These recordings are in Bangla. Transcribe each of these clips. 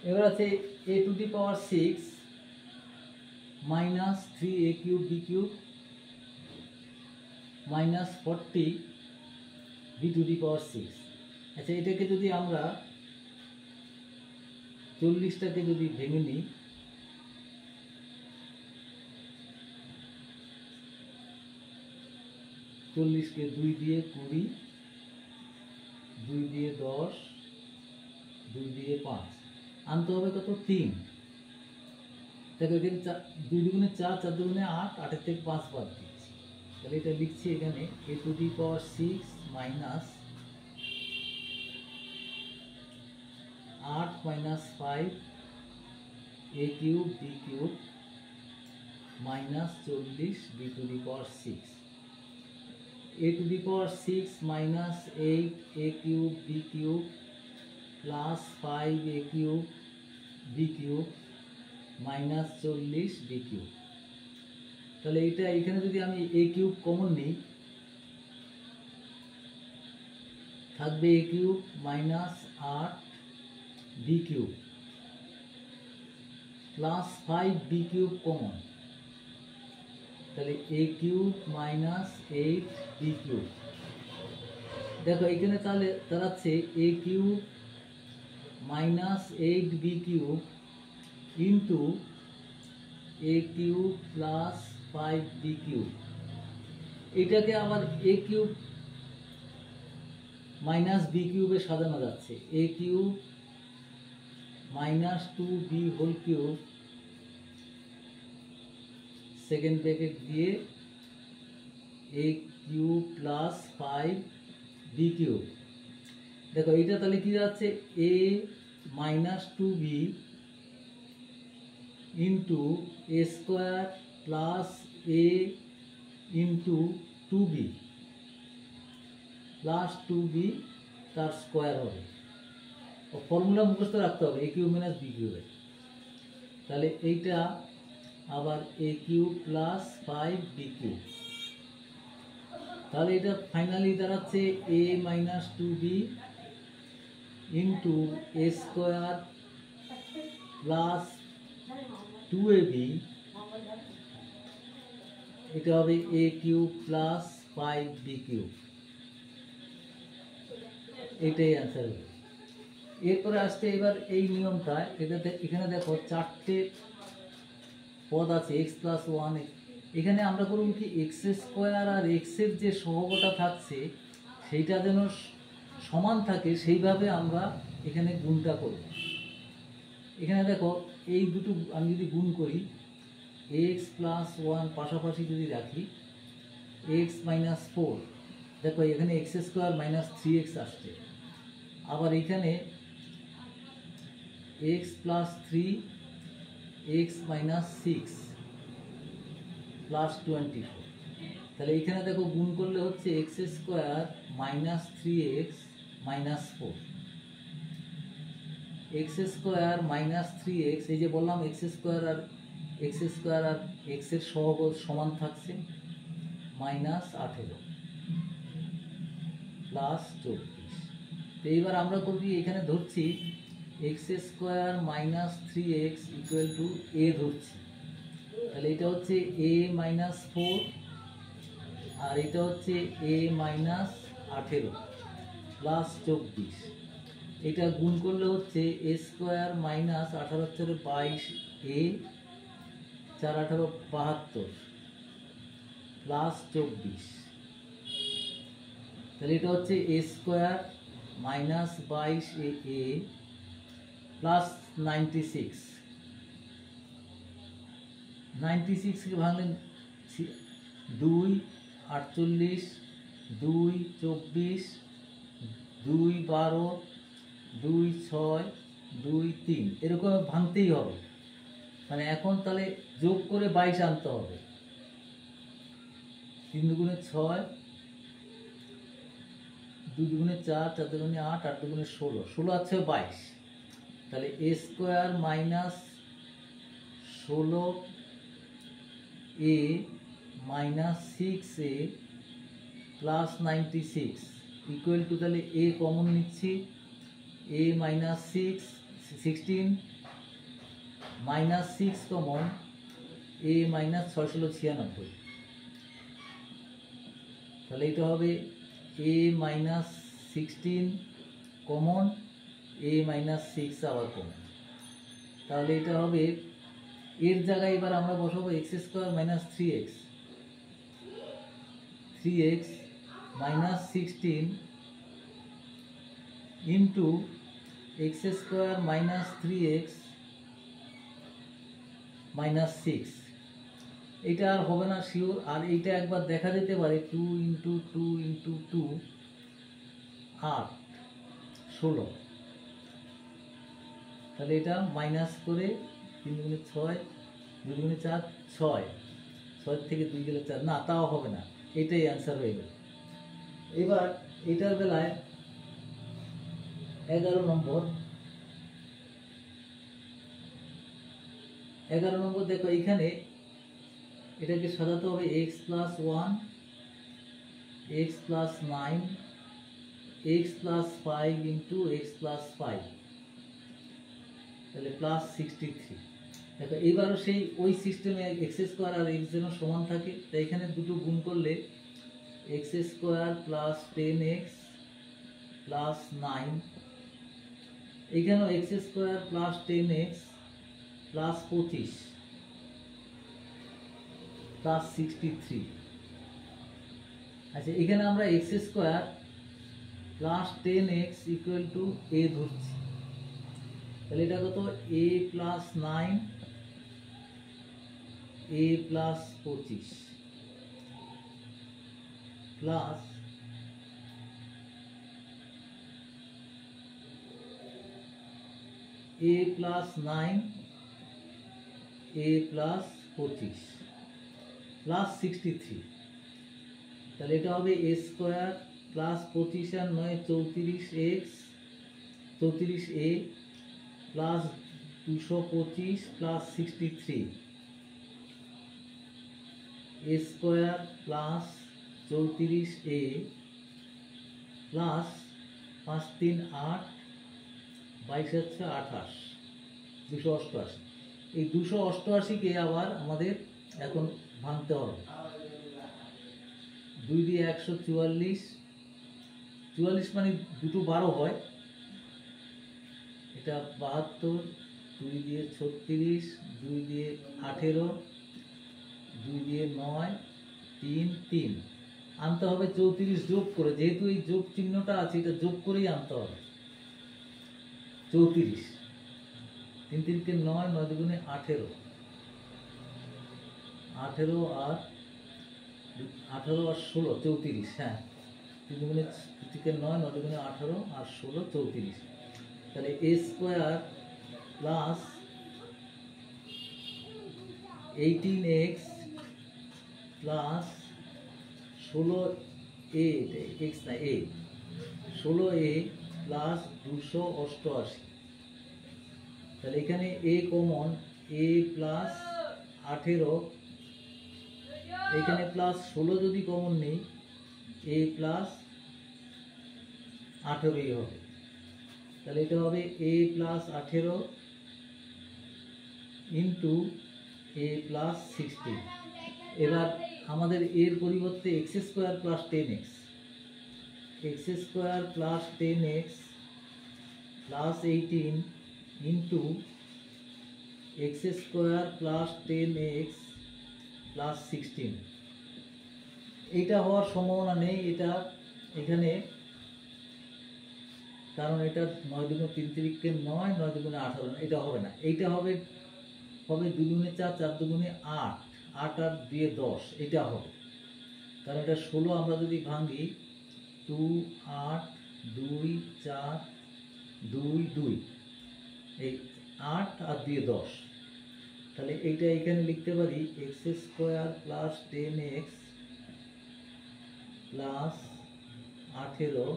এবার আছে a to the power 6 minus 3a cube b cube minus 40 b to the power 6। আচ্ছা, এটাকে যদি আমরা 40টাকে যদি ভেঙে নিই, চল্লিশকে 2 দিয়ে 20, 2 দিয়ে 10, 2 দিয়ে 5, আনতে হবে কত? 3। দেখো এখানে 2 দুগুণে 4, 4 দুগুণে 8, 8 থেকে 5 বাদ দিচ্ছি, তাহলে এটা লিখছি এখানে a to the power 6 minus 8 minus 5 a cube b cube minus 40 b to the power 6। a to the power 6 minus 8 a cube b cube plus 5 a cube b cube minus 40 b cube। তাহলে এটা এখানে যদি আমি a cube কমন নিই, থাকবে a cube minus 8 b cube plus 5 b cube কমন, তাহলে a cube minus 8 b cube. দেখো এখানে তাহলে দাঁড়াচ্ছে a কিউব মাইনাস 8 b কিউব ইন্টু a cube plus 5 b cube. এটাকে আবার a কিউব মাইনাস b কিউবে সাজানো যাচ্ছে, a cube minus 2b whole cube second bracket দিয়ে a cube plus 5 b cube. দেখো এটা তাহলে কি যাচ্ছে a minus 2b into a square plus a into 2b plus 2b তার স্কোয়ার হবে। ফর্মুলা মুখস্থ রাখতে হবে a কিউব মাইনাস b কিউবের। তাহলে এইটা আবার a cube plus 5 b cube. তাহলে এটা ফাইনালি দাঁড়াচ্ছে a minus 2b into a square plus 2ab, এটা হবে a cube plus 5b cube. এটাই অ্যান্সার হবে। এরপরে আসছে এবার এই নিয়মটা, এটাতে এখানে দেখো 4টে পদ আছে এক্স প্লাস 1। এখানে আমরা করব কি এক্স স্কোয়ার আর এক্সের যে সহগটা থাকছে সেইটা যেন সমান থাকে, সেইভাবে আমরা এখানে গুণটা করব। এখানে দেখো এই দুটো আমি যদি গুণ করি, এক্স প্লাস 1 পাশাপাশি যদি রাখি, এক্স মাইনাস 4, দেখো এখানে এক্স স্কোয়ার মাইনাস 3x আসছে। আবার এখানে x plus 3 x minus 6 plus 24। তাহলে এখানে দেখো গুণ করলে হচ্ছে x square minus 3x minus 4, x square minus 3x, এই যে বললাম এক্স স্কোয়ার আর এক্সের সহগ সমান থাকছে, মাইনাস 18 প্লাস 24। তো এইবার আমরা করবি এখানে ধরছি x square minus 3x equal to a ধরছি। তাহলে এটা হচ্ছে a মাইনাস 4 আর এটা হচ্ছে a মাইনাস 18 প্লাস 24। এটা গুণ করলে হচ্ছে a square minus 18 22a 4 18 72 plus 24। তাহলে এটা হচ্ছে a square minus 22a plus 96। 96কে ভাঙলেন 2 48 2 24 2 12 2 6 2 3, এরকম ভাঙতেই হবে। মানে এখন তাহলে যোগ করে 22 আনতে হবে। 3 দুগুণে 6, 2 দুগুণে 4, 4 দুগুণে 8, 8 দুগুণে 16, 16 আছে 22। তাহলে a square minus 16a minus 6a plus 96 equal to, তাহলে a কমন নিচ্ছি, a minus 16 -6 common a minus 696, তাহলে এটা হবে a minus 16 common a minus 6 আবার কমন, তাহলে এটা হবে এর জায়গায় এবার আমরা বসাবো x square minus 3x minus 16 into x square minus 3x minus 6, এটা আর হবে না শিওর। আর এইটা একবার দেখা যেতে পারে 2 ইন্টু 2 ইন্টু 2 8 16, তাহলে এটা মাইনাস করে 3 দুগুণে 6 2 দুগুণে 4 6, 6 থেকে 2 গেলে 4, না তাও হবে না, এটাই অ্যান্সার হয়ে গেল। এবার এটার বেলায় 11 নম্বর দেখো, এখানে এটাকে সাজাতে হবে x plus 1 x plus 9 x plus 5 into x plus 5, তাহলে প্লাস 63। দেখো এবারও সেই ওই সিস্টেমে এক্স স্কোয়ার আর এক্স যেন সমান থাকে, তাই এখানে দুটো গুণ করলে x square plus 10x plus 9, এখানেও x square plus 10x plus 25 plus 63। আচ্ছা, এখানে আমরা x square plus 10x equal to a ধরছি, তাহলে এটা কত a plus 9 a plus 25 plus a plus 9 a plus 25 plus 63, তাহলে এটা হবে a স্কোয়ার প্লাস 25 আর 9 34x 34a plus 225 plus 63 a square plus 34a plus 5 3 8 22 হচ্ছে 28 288। এই 288কে আবার আমাদের এখন ভাঙতে হবে, 2 দিয়ে 144 44 মানে দুটো 12 হয়, এটা 72 2 দিয়ে 36 2 দিয়ে 18 2 দিয়ে 9 3 3 আনতে হবে 34 যোগ করে, যেহেতু এই যোগ চিহ্নটা আছে এটা যোগ করেই আনতে হবে 34 3 3 কে 9 9 দুগুণে 18 18 আর 16 34, হ্যাঁ 3 দুগুণে 9 9 দুগুণে 18 আর 16 34, তাহলে a square plus 18x plus 16a x না a 16a প্লাস 288, তাহলে এখানে a কমন a প্লাস 18, এখানে প্লাস 16 যদি কমন নেই a প্লাস 18ই হবে, তাহলে এটা হবে a plus 18 into a plus 16। এবার আমাদের এর পরিবর্তে x square plus 10x x square plus 10x plus 18 into x square plus 10x plus 16, এইটা হওয়ার সম্ভাবনা নেই এটা এখানে, কারণ এটা 9 দুগুণে 3 3 9 9 দুগুণে 18, এটা হবে না, এইটা হবে 2 দুগুণে 4 4 দুগুণে 8 8 আর 2 10, এটা হবে, কারণ এটা 16 আমরা যদি ভাঙি 2 8 2 4 2 2 এই 8 আর 2 10, তাহলে এইটা এখানে লিখতে পারি x square plus 10x plus 18,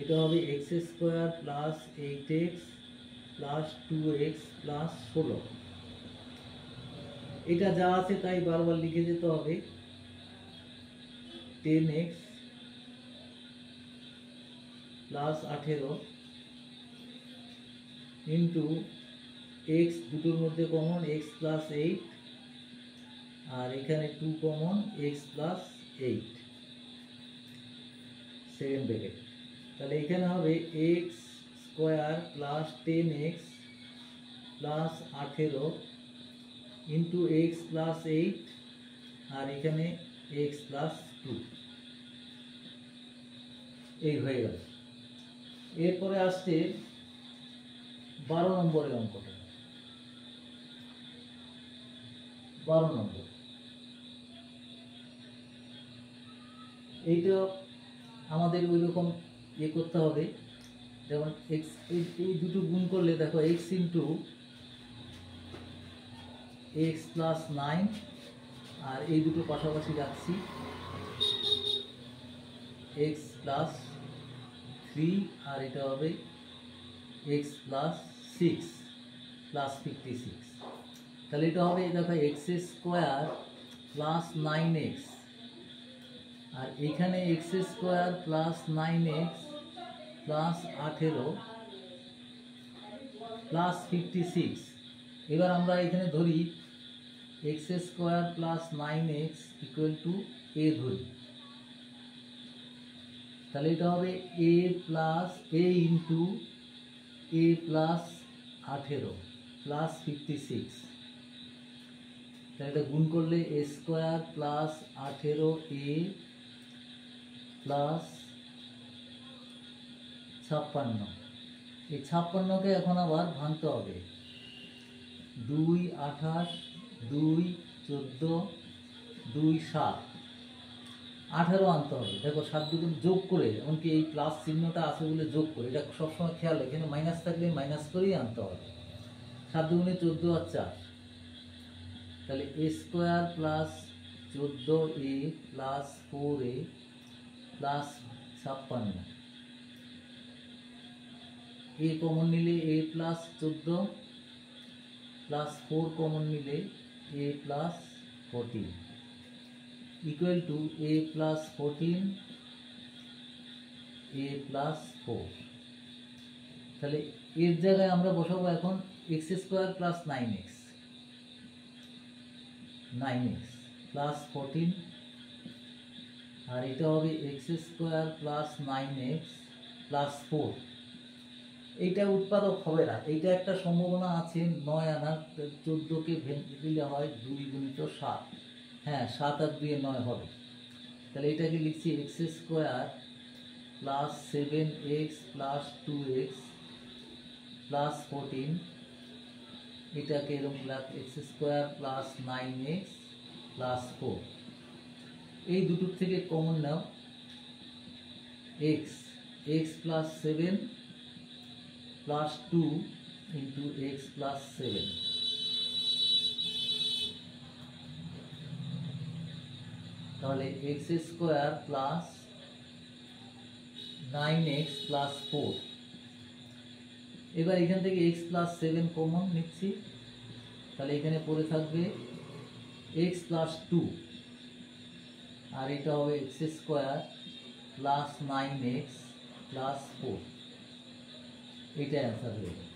এটা হবে x square plus 8x plus 2x plus 16, এটা যা আছে তাই বারবার লিখে যেতে হবে 10x প্লাস 18 ইন্টু এক্স দুটোর মধ্যে কমন এক্স প্লাস এইট, আর এখানে 2 common x plus eight, second bracket. তাহলে এখানে হবে x square plus 10x plus 18 into x plus eight, আর এখানে এক্স প্লাস 2, এই হয়ে গেল। এরপরে আসছে 12 নম্বরের অঙ্কটা। 12 নম্বর, এইটা আমাদের ওই রকম করতে হবে, যেমন এক্স এই দুটো গুণ করলে দেখো এক্স ইন্টু এক্স প্লাস 9, আর এই দুটো পাশাপাশি রাখছি এক্স প্লাস 3, আর এটা হবে এক্স প্লাস 6 প্লাস 56। তাহলে এটা হবে দেখো এক্স স্কোয়ার প্লাস 9x, আর এখানে x square plus 9x plus 18 plus 56। এবার আমরা এখানে ধরি x square plus 9x equal to a ধরি, তাহলে এটা হবে a plus a into a plus 18 plus 56। তাহলে এটা গুণ করলে এ স্কোয়ার প্লাস 18a প্লাস 56। এই 56কে এখন আবার ভাঙতে হবে, 2 28, 2 14, 2 7, 18 আনতে হবে। দেখো 7 দুগুণ যোগ করে, এমনকি এই প্লাস চিহ্নটা আছে বলে যোগ করে, এটা সবসময় খেয়াল, এখানে মাইনাস থাকলে মাইনাস করেই আনতে হবে। 7 দুগুণে 14 আর 4, তাহলে a square plus 14a plus 4a plus 56। A common নিলে এ প্লাস 14 প্লাস 4 কমন নিলে a plus 14 equal to a plus 14 a plus 4। তাহলে এর জায়গায় আমরা বসাবো এখন x square plus 9x plus 14, আর এটা হবে x square plus 9x plus 4। এইটা উৎপাদক হবে না, এইটা একটা সম্ভাবনা আছে 9 আনার, 14কে ভেঙে দিলে হয় 2 গুণিত 7, হ্যাঁ 7 আর 2 9 হবে। তাহলে এটাকে লিখছি x square plus 7x plus 2x plus 14, এটাকে এরকম x square plus 9x plus 4। এই দুটোর থেকে কমন নাও x plus 7 plus 2 into x plus 7, তাহলে x square plus 9x plus 4। এবার এখান থেকে x প্লাস 7 কমন নিচ্ছি, তাহলে এখানে পড়ে থাকবে x প্লাস 2, আর এটা হবে x square plus 9x plus 4, এইটাই অ্যান্সার হয়ে যাবে।